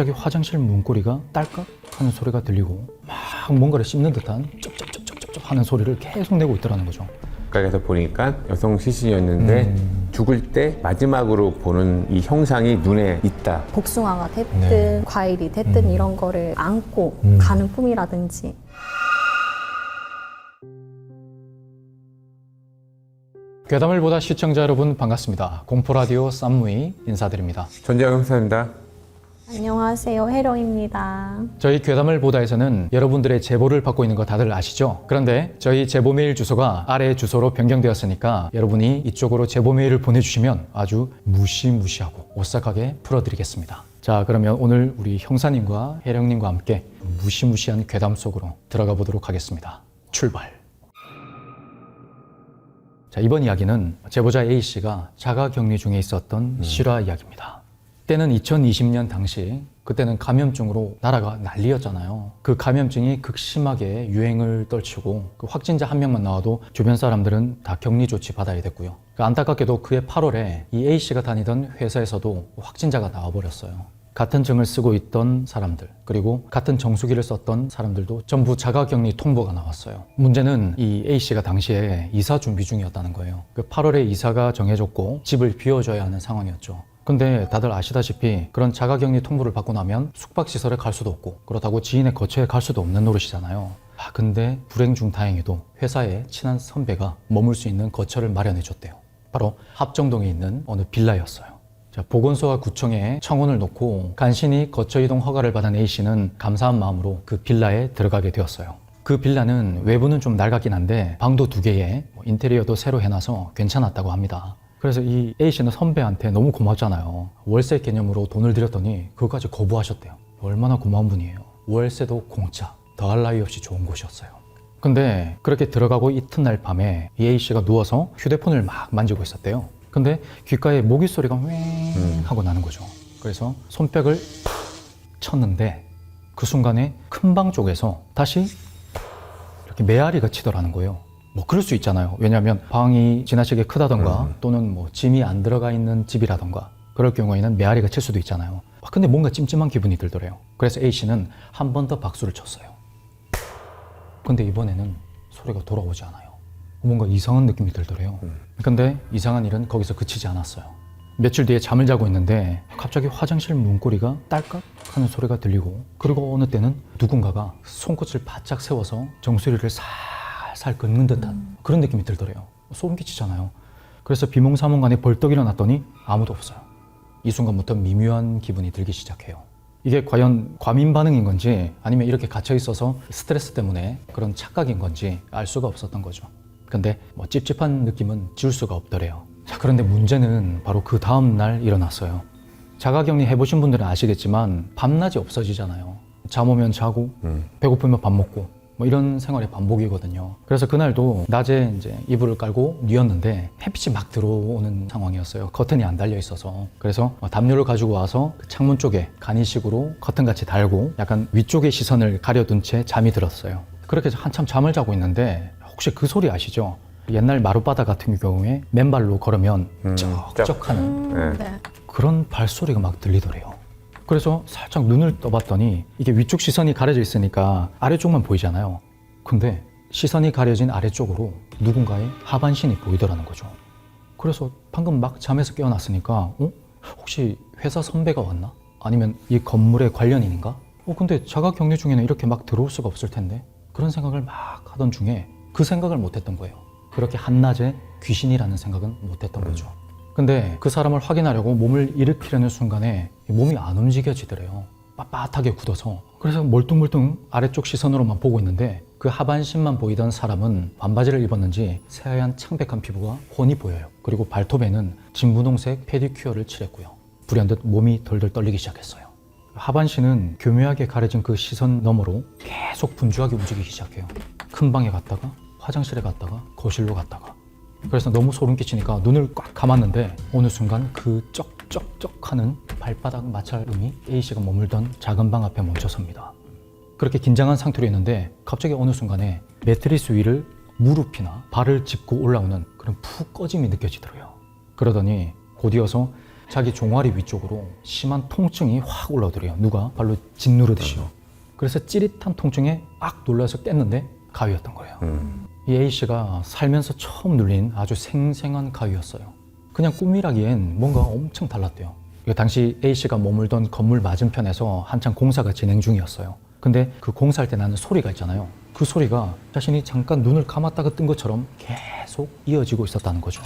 갑자기 화장실 문고리가 딸깍 하는 소리가 들리고 막 뭔가를 씹는 듯한 쩝쩝쩝쩝쩝 하는 소리를 계속 내고 있더라는 거죠. 가까이서 보니까 여성 시신이었는데 죽을 때 마지막으로 보는 이 형상이 눈에 있다. 복숭아가 됐든 과일이 됐든 이런 거를 안고 가는 꿈이라든지. 괴담을 보다 시청자 여러분 반갑습니다. 공포라디오 쌈무이 인사드립니다. 전재영 형사입니다. 안녕하세요, 해령입니다. 저희 괴담을 보다에서는 여러분들의 제보를 받고 있는 거 다들 아시죠? 그런데 저희 제보 메일 주소가 아래 주소로 변경되었으니까 여러분이 이쪽으로 제보 메일을 보내주시면 아주 무시무시하고 오싹하게 풀어드리겠습니다. 자, 그러면 오늘 우리 형사님과 해령님과 함께 무시무시한 괴담 속으로 들어가 보도록 하겠습니다. 출발! 자, 이번 이야기는 제보자 A씨가 자가격리 중에 있었던 실화 이야기입니다. 때는 2020년 당시, 그때는 감염증으로 나라가 난리였잖아요. 그 감염증이 극심하게 유행을 떨치고 그 확진자 한 명만 나와도 주변 사람들은 다 격리 조치 받아야 됐고요. 안타깝게도 그해 8월에 이 A씨가 다니던 회사에서도 확진자가 나와버렸어요. 같은 증을 쓰고 있던 사람들, 그리고 같은 정수기를 썼던 사람들도 전부 자가격리 통보가 나왔어요. 문제는 이 A씨가 당시에 이사 준비 중이었다는 거예요. 그 8월에 이사가 정해졌고 집을 비워줘야 하는 상황이었죠. 근데 다들 아시다시피 그런 자가격리 통보를 받고 나면 숙박시설에 갈 수도 없고 그렇다고 지인의 거처에 갈 수도 없는 노릇이잖아요. 근데 불행 중 다행히도 회사에 친한 선배가 머물 수 있는 거처를 마련해 줬대요. 바로 합정동에 있는 어느 빌라였어요. 자, 보건소와 구청에 청원을 놓고 간신히 거처 이동 허가를 받은 A씨는 감사한 마음으로 그 빌라에 들어가게 되었어요. 그 빌라는 외부는 좀 낡았긴 한데 방도 2개에 인테리어도 새로 해놔서 괜찮았다고 합니다. 그래서 이 A씨는 선배한테 너무 고맙잖아요. 월세 개념으로 돈을 드렸더니 그것까지 거부하셨대요. 얼마나 고마운 분이에요. 월세도 공짜, 더할 나위 없이 좋은 곳이었어요. 근데 그렇게 들어가고 이튿날 밤에 이 A씨가 누워서 휴대폰을 막 만지고 있었대요. 근데 귓가에 모기 소리가 왱 하고 나는 거죠. 그래서 손뼉을 푹 쳤는데 그 순간에 큰 방 쪽에서 다시 이렇게 메아리가 치더라는 거예요. 뭐 그럴 수 있잖아요. 왜냐하면 방이 지나치게 크다던가 또는 뭐 짐이 안 들어가 있는 집이라던가 그럴 경우에는 메아리가 칠 수도 있잖아요. 근데 뭔가 찜찜한 기분이 들더래요. 그래서 A씨는 한 번 더 박수를 쳤어요. 근데 이번에는 소리가 돌아오지 않아요. 뭔가 이상한 느낌이 들더래요. 근데 이상한 일은 거기서 그치지 않았어요. 며칠 뒤에 잠을 자고 있는데 갑자기 화장실 문고리가 딸깍 하는 소리가 들리고, 그리고 어느 때는 누군가가 손끝을 바짝 세워서 정수리를 살살 긁는 듯한 그런 느낌이 들더래요. 소름 끼치잖아요. 그래서 비몽사몽간에 벌떡 일어났더니 아무도 없어요. 이 순간부터 미묘한 기분이 들기 시작해요. 이게 과연 과민 반응인 건지 아니면 이렇게 갇혀 있어서 스트레스 때문에 그런 착각인 건지 알 수가 없었던 거죠. 근데 뭐 찝찝한 느낌은 지울 수가 없더래요. 자, 그런데 문제는 바로 그 다음 날 일어났어요. 자가격리 해보신 분들은 아시겠지만 밤낮이 없어지잖아요. 잠 오면 자고 배고프면 밥 먹고 뭐 이런 생활의 반복이거든요. 그래서 그날도 낮에 이제 이불을 깔고 누웠는데 햇빛이 막 들어오는 상황이었어요. 커튼이 안 달려 있어서. 그래서 담요를 가지고 와서 그 창문 쪽에 간이식으로 커튼같이 달고 약간 위쪽에 시선을 가려둔 채 잠이 들었어요. 그렇게 해서 한참 잠을 자고 있는데 혹시 그 소리 아시죠? 옛날 마룻바닥 같은 경우에 맨발로 걸으면 쩍쩍하는 네. 그런 발소리가 막 들리더래요. 그래서 살짝 눈을 떠봤더니 이게 위쪽 시선이 가려져 있으니까 아래쪽만 보이잖아요. 근데 시선이 가려진 아래쪽으로 누군가의 하반신이 보이더라는 거죠. 그래서 방금 막 잠에서 깨어났으니까 혹시 회사 선배가 왔나? 아니면 이 건물에 관련인가? 근데 자가격리 중에는 이렇게 막 들어올 수가 없을 텐데, 그런 생각을 막 하던 중에 그 생각을 못했던 거예요. 그렇게 한낮에 귀신이라는 생각은 못했던 거죠. 근데 그 사람을 확인하려고 몸을 일으키려는 순간에 몸이 안 움직여지더래요. 빳빳하게 굳어서. 그래서 멀뚱멀뚱 아래쪽 시선으로만 보고 있는데 그 하반신만 보이던 사람은 반바지를 입었는지 새하얀 창백한 피부가 훤히 보여요. 그리고 발톱에는 진분홍색 페디큐어를 칠했고요. 불현듯 몸이 덜덜 떨리기 시작했어요. 하반신은 교묘하게 가려진 그 시선 너머로 계속 분주하게 움직이기 시작해요. 큰 방에 갔다가 화장실에 갔다가 거실로 갔다가. 그래서 너무 소름 끼치니까 눈을 꽉 감았는데 어느 순간 그 쩍쩍쩍 하는 발바닥 마찰음이 A씨가 머물던 작은 방 앞에 멈춰섭니다. 그렇게 긴장한 상태로 있는데 갑자기 어느 순간에 매트리스 위를 무릎이나 발을 짚고 올라오는 그런 푹 꺼짐이 느껴지더라고요. 그러더니 곧이어서 자기 종아리 위쪽으로 심한 통증이 확 올라오더래요. 누가 발로 짓누르듯이요. 그래서 찌릿한 통증에 악 놀라서 깼는데 가위였던 거예요. 이 A씨가 살면서 처음 눌린 아주 생생한 가위였어요. 그냥 꿈이라기엔 뭔가 엄청 달랐대요. 당시 A씨가 머물던 건물 맞은편에서 한창 공사가 진행 중이었어요. 근데 그 공사할 때 나는 소리가 있잖아요. 그 소리가 자신이 잠깐 눈을 감았다가 뜬 것처럼 계속 이어지고 있었다는 거죠.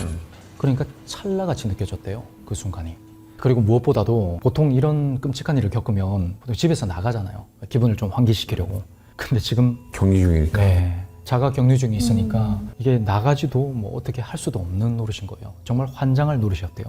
그러니까 찰나같이 느껴졌대요. 그 순간이. 그리고 무엇보다도 보통 이런 끔찍한 일을 겪으면 보통 집에서 나가잖아요. 기분을 좀 환기시키려고. 근데 지금 격리 중이니까. 네, 자가 격리 중에 있으니까 이게 나가지도 뭐 어떻게 할 수도 없는 노릇인 거예요. 정말 환장할 노릇이었대요.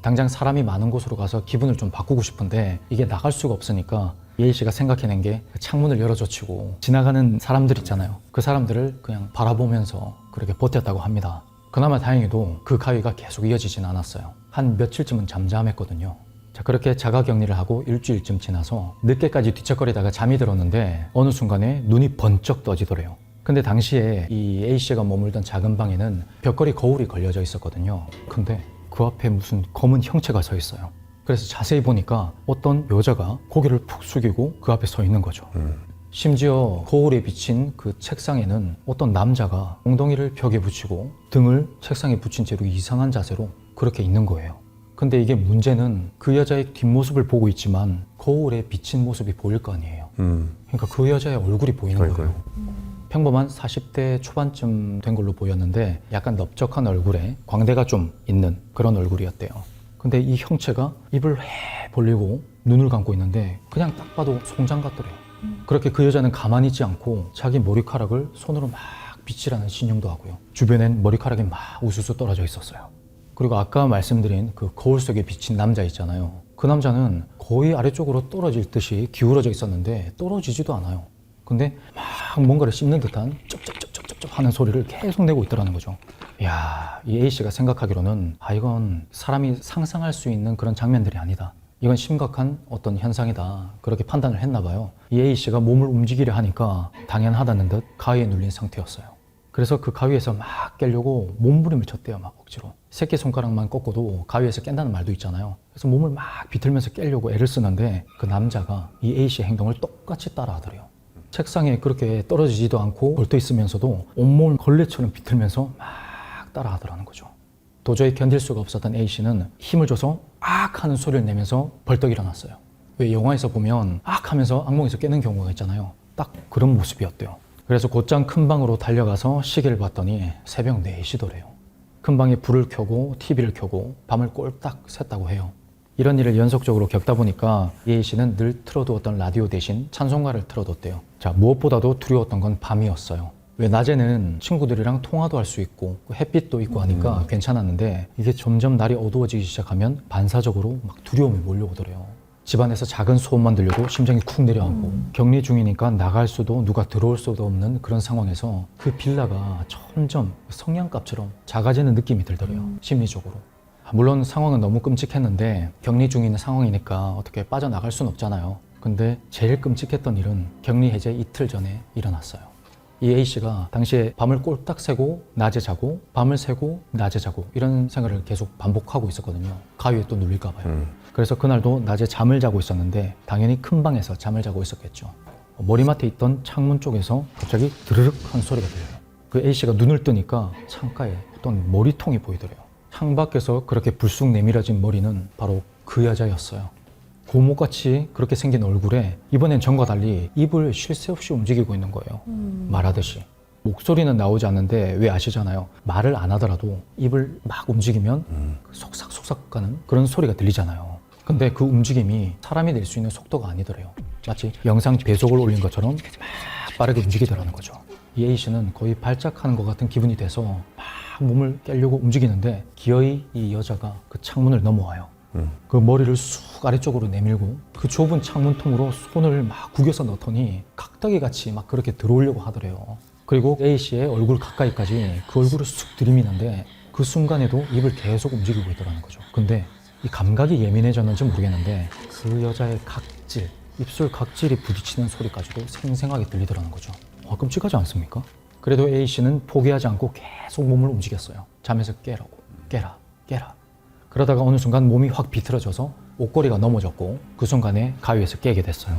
당장 사람이 많은 곳으로 가서 기분을 좀 바꾸고 싶은데 이게 나갈 수가 없으니까 예희 씨가 생각해낸 게 창문을 열어젖히고 지나가는 사람들 있잖아요. 그 사람들을 그냥 바라보면서 그렇게 버텼다고 합니다. 그나마 다행히도 그 가위가 계속 이어지진 않았어요. 한 며칠쯤은 잠잠했거든요. 자, 그렇게 자가 격리를 하고 일주일쯤 지나서 늦게까지 뒤척거리다가 잠이 들었는데 어느 순간에 눈이 번쩍 떠지더래요. 근데 당시에 이 A씨가 머물던 작은 방에는 벽걸이 거울이 걸려져 있었거든요. 근데 그 앞에 무슨 검은 형체가 서 있어요. 그래서 자세히 보니까 어떤 여자가 고개를 푹 숙이고 그 앞에 서 있는 거죠. 심지어 거울에 비친 그 책상에는 어떤 남자가 엉덩이를 벽에 붙이고 등을 책상에 붙인 채로 이상한 자세로 그렇게 있는 거예요. 근데 이게 문제는 그 여자의 뒷모습을 보고 있지만 거울에 비친 모습이 보일 거 아니에요. 그러니까 그 여자의 얼굴이 보이는 거예요. 평범한 40대 초반쯤 된 걸로 보였는데 약간 넓적한 얼굴에 광대가 좀 있는 그런 얼굴이었대요. 근데 이 형체가 입을 회 벌리고 눈을 감고 있는데 그냥 딱 봐도 송장 같더래요. 그렇게 그 여자는 가만히 있지 않고 자기 머리카락을 손으로 막 빗질하는 신용도 하고요. 주변엔 머리카락이 막 우수수 떨어져 있었어요. 그리고 아까 말씀드린 그 거울 속에 비친 남자 있잖아요. 그 남자는 거의 아래쪽으로 떨어질 듯이 기울어져 있었는데 떨어지지도 않아요. 근데 막 뭔가를 씹는 듯한 쩝쩝쩝쩝쩝 하는 소리를 계속 내고 있더라는 거죠. 이야, 이 A씨가 생각하기로는 이건 사람이 상상할 수 있는 그런 장면들이 아니다. 이건 심각한 어떤 현상이다. 그렇게 판단을 했나 봐요. 이 A씨가 몸을 움직이려 하니까 당연하다는 듯 가위에 눌린 상태였어요. 그래서 그 가위에서 막 깨려고 몸부림을 쳤대요. 막 억지로. 새끼손가락만 꺾어도 가위에서 깬다는 말도 있잖아요. 그래서 몸을 막 비틀면서 깨려고 애를 쓰는데 그 남자가 이 A씨의 행동을 똑같이 따라하더래요. 책상에 그렇게 떨어지지도 않고 걸터 있으면서도 온몸을 걸레처럼 비틀면서 막 따라하더라는 거죠. 도저히 견딜 수가 없었던 A씨는 힘을 줘서 악 하는 소리를 내면서 벌떡 일어났어요. 왜 영화에서 보면 악 하면서 악몽에서 깨는 경우가 있잖아요. 딱 그런 모습이었대요. 그래서 곧장 큰 방으로 달려가서 시계를 봤더니 새벽 4시더래요. 큰 방에 불을 켜고 TV를 켜고 밤을 꼴딱 샜다고 해요. 이런 일을 연속적으로 겪다 보니까 A씨는 늘 틀어두었던 라디오 대신 찬송가를 틀어뒀대요. 자, 무엇보다도 두려웠던 건 밤이었어요. 왜 낮에는 친구들이랑 통화도 할 수 있고 햇빛도 있고 하니까 괜찮았는데 이게 점점 날이 어두워지기 시작하면 반사적으로 막 두려움이 몰려오더래요. 집안에서 작은 소음만 들려도 심장이 쿵 내려앉고 격리 중이니까 나갈 수도 누가 들어올 수도 없는 그런 상황에서 그 빌라가 점점 성냥갑처럼 작아지는 느낌이 들더래요. 심리적으로. 물론 상황은 너무 끔찍했는데 격리 중인 상황이니까 어떻게 빠져나갈 수는 없잖아요. 근데 제일 끔찍했던 일은 격리 해제 이틀 전에 일어났어요. 이 A씨가 당시에 밤을 꼴딱 새고 낮에 자고 밤을 새고 낮에 자고 이런 생활을 계속 반복하고 있었거든요. 가위에 또 눌릴까 봐요. 그래서 그날도 낮에 잠을 자고 있었는데 당연히 큰 방에서 잠을 자고 있었겠죠. 머리맡에 있던 창문 쪽에서 갑자기 드르륵 하는 소리가 들려요. 그 A씨가 눈을 뜨니까 창가에 어떤 머리통이 보이더래요. 창밖에서 그렇게 불쑥 내밀어진 머리는 바로 그 여자였어요. 고목같이 그렇게 생긴 얼굴에 이번엔 전과 달리 입을 쉴 새 없이 움직이고 있는 거예요. 말하듯이. 목소리는 나오지 않는데 왜 아시잖아요. 말을 안 하더라도 입을 막 움직이면 속삭속삭 가는 그런 소리가 들리잖아요. 근데 그 움직임이 사람이 낼 수 있는 속도가 아니더래요. 마치 영상 배속을 올린 것처럼 막 빠르게 움직이더라는 거죠. 이 A씨는 거의 발작하는 것 같은 기분이 돼서 막 몸을 깨려고 움직이는데 기어이 이 여자가 그 창문을 넘어와요. 그 머리를 쑥 아래쪽으로 내밀고 그 좁은 창문통으로 손을 막 구겨서 넣더니 각다기 같이 막 그렇게 들어오려고 하더래요. 그리고 A씨의 얼굴 가까이까지 그 얼굴을 쑥 들이미는데 그 순간에도 입을 계속 움직이고 있더라는 거죠. 근데 이 감각이 예민해졌는지 모르겠는데 그 여자의 각질, 입술 각질이 부딪히는 소리까지도 생생하게 들리더라는 거죠. 끔찍하지 않습니까? 그래도 A씨는 포기하지 않고 계속 몸을 움직였어요. 잠에서 깨라고. 깨라. 깨라. 그러다가 어느 순간 몸이 확 비틀어져서 옷걸이가 넘어졌고 그 순간에 가위에서 깨게 됐어요.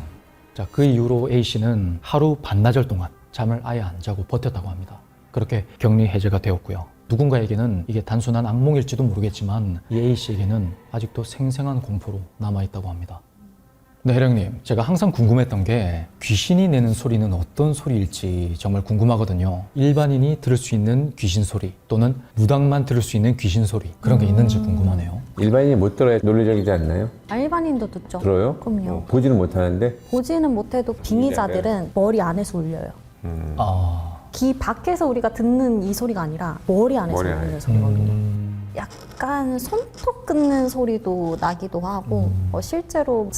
자, 그 이후로 A씨는 하루 반나절 동안 잠을 아예 안 자고 버텼다고 합니다. 그렇게 격리 해제가 되었고요. 누군가에게는 이게 단순한 악몽일지도 모르겠지만 이 A씨에게는 아직도 생생한 공포로 남아있다고 합니다. 네, 혜령님, 제가 항상 궁금했던 게 귀신이 내는 소리는 어떤 소리일지 정말 궁금하거든요. 일반인이 들을 수 있는 귀신 소리 또는 무당만 들을 수 있는 귀신 소리 그런 게 있는지 궁금하네요. 일반인이 못 들어야 논리적이지 않나요? 일반인도 듣죠. 들어요? 그럼요. 보지는 못하는데. 보지는 못해도 빙의자들은 머리 안에서 울려요. 귀 밖에서 우리가 듣는 이 소리가 아니라 머리 안에서 머리 울리는 안에. 소리거든요. 약간 손톱 끊는 소리도 나기도 하고 실제로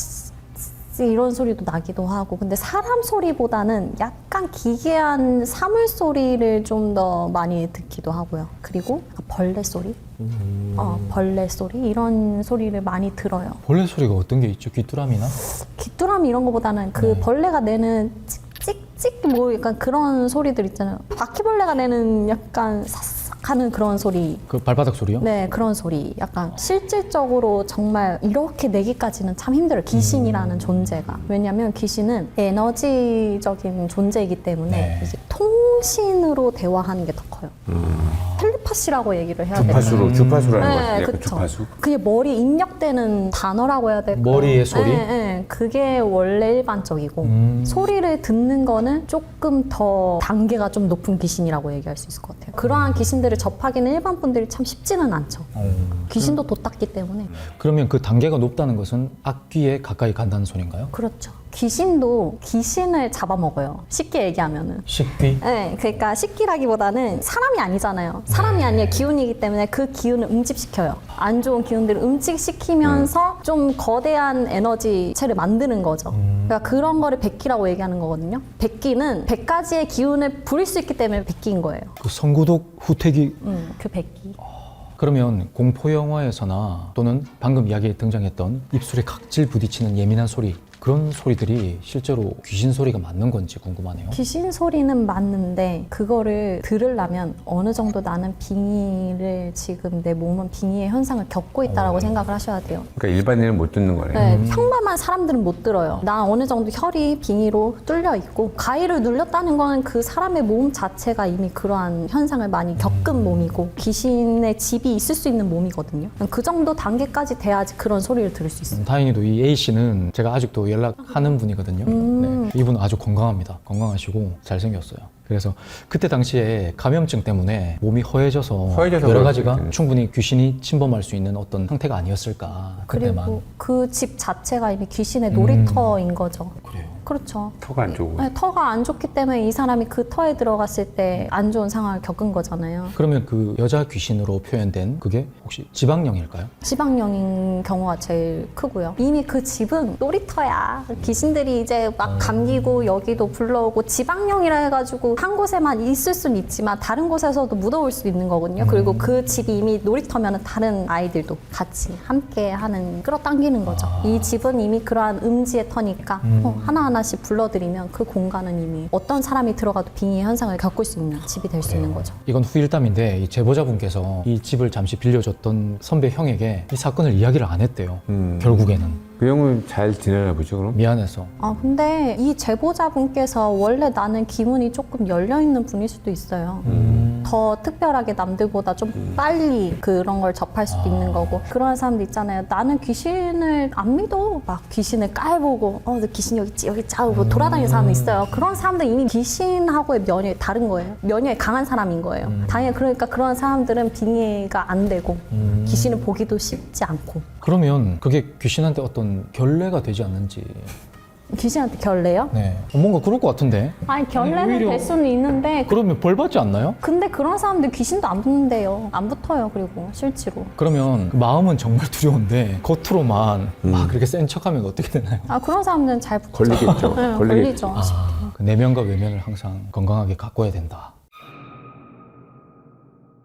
이런 소리도 나기도 하고 근데 사람 소리보다는 약간 기괴한 사물 소리를 좀 더 많이 듣기도 하고요. 그리고 벌레 소리, 벌레 소리 이런 소리를 많이 들어요. 벌레 소리가 어떤 게 있죠? 귀뚜라미나? 귀뚜라미 이런 거보다는 그 벌레가 내는 찍찍찍 뭐 약간 그런 소리들 있잖아요. 바퀴벌레가 내는 약간 사싹 하는 그런 소리. 그 발바닥 소리요? 네, 그런 소리. 약간 실질적으로 정말 이렇게 내기까지는 참 힘들어요. 귀신이라는 존재가. 왜냐하면 귀신은 에너지적인 존재이기 때문에 네. 이제 통신으로 대화하는 게 더 커요. 텔레파시라고 얘기를 해야 되나요? 주파수라는 네, 거지. 약간 그쵸. 주파수. 그게 머리에 입력되는 단어라고 해야 될까요? 머리의 소리? 네, 네. 그게 원래 일반적이고 소리를 듣는 거는 조금 더 단계가 좀 높은 귀신이라고 얘기할 수 있을 것 같아요. 그러한 귀신들을 접하기는 일반 분들이 참 쉽지는 않죠. 귀신도 돛닦기 때문에. 그러면 그 단계가 높다는 것은 악귀에 가까이 간다는 소린가요? 그렇죠. 귀신도 귀신을 잡아먹어요. 쉽게 얘기하면은. 식귀? 네, 그러니까 식기라기보다는 사람이 아니잖아요. 사람이 아니라 기운이기 때문에 그 기운을 응집시켜요. 안 좋은 기운들을 응집시키면서 좀 거대한 에너지체를 만드는 거죠. 그러니까 그런 거를 백기라고 얘기하는 거거든요. 백기는 100가지의 기운을 부릴 수 있기 때문에 백기인 거예요. 그 성구독 후퇴기. 그 백기. 그러면 공포 영화에서나 또는 방금 이야기에 등장했던 입술에 각질 부딪히는 예민한 소리 그런 소리들이 실제로 귀신 소리가 맞는 건지 궁금하네요. 귀신 소리는 맞는데 그거를 들으려면 어느 정도 나는 빙의를 지금 내 몸은 빙의의 현상을 겪고 있다라고 생각을 하셔야 돼요. 그러니까 일반인은 못 듣는 거네요. 네, 평범한 사람들은 못 들어요. 나 어느 정도 혈이 빙의로 뚫려 있고 가위를 눌렸다는 거는 그 사람의 몸 자체가 이미 그러한 현상을 많이 겪은 몸이고 귀신의 집이 있을 수 있는 몸이거든요. 그 정도 단계까지 돼야지 그런 소리를 들을 수 있어요. 다행히도 이 A씨는 제가 아직도 연락하는 분이거든요. 네, 이분은 아주 건강합니다. 건강하시고 잘생겼어요. 그래서 그때 당시에 감염증 때문에 몸이 허해져서 허해져서 여러 그럴 가지가 수 있겠네. 충분히 귀신이 침범할 수 있는 어떤 상태가 아니었을까 그때만. 그리고 그 집 자체가 이미 귀신의 놀이터인 거죠. 그래요. 그렇죠. 터가 안 좋고. 네, 터가 안 좋기 때문에 이 사람이 그 터에 들어갔을 때 안 좋은 상황을 겪은 거잖아요. 그러면 그 여자 귀신으로 표현된 그게 혹시 지방령일까요? 지방령인 경우가 제일 크고요. 이미 그 집은 놀이터야. 귀신들이 이제 막 감기고 여기도 불러오고 지방령이라 해가지고 한 곳에만 있을 수는 있지만 다른 곳에서도 묻어올 수 있는 거거든요. 그리고 그 집이 이미 놀이터면 다른 아이들도 같이 함께 하는 끌어당기는 거죠. 이 집은 이미 그러한 음지의 터니까 하나하나씩 불러들이면 그 공간은 이미 어떤 사람이 들어가도 빙의 현상을 겪을 수 있는 집이 될 수 있는 거죠. 이건 후일담인데 이 제보자분께서 이 집을 잠시 빌려줬던 선배 형에게 이 사건을 이야기를 안 했대요. 결국에는. 그 형은 잘 지내나 보죠, 그럼? 미안해서. 근데 이 제보자분께서 원래 나는 기운이 조금 열려있는 분일 수도 있어요. 더 특별하게 남들보다 좀 빨리 그런 걸 접할 수도 있는 거고. 그런 사람들 있잖아요. 나는 귀신을 안 믿어. 막 귀신을 깔보고, 너 귀신 여기 있지, 여기 있지 하고 돌아다니는 사람이 있어요. 그런 사람들 이미 귀신하고의 면역이 다른 거예요. 면역이 강한 사람인 거예요. 당연히 그러니까 그런 사람들은 빙의가 안 되고, 귀신을 보기도 쉽지 않고. 그러면 그게 귀신한테 어떤 결례가 되지 않는지. 귀신한테 결례요? 네. 뭔가 그럴 것 같은데. 아니 결례는 오히려- 될 수는 있는데 그러면 벌 받지 않나요? 근데 그런 사람들 귀신도 안 붙는데요. 안 붙어요. 그리고 실제로. 그러면 그 마음은 정말 두려운데 겉으로만 막 그렇게 센 척하면 어떻게 되나요? 그런 사람들은 잘 붙죠. 걸리겠죠. 네, 걸리겠죠. 걸리죠. '그 내면과 외면을 항상 건강하게 가꿔야 된다.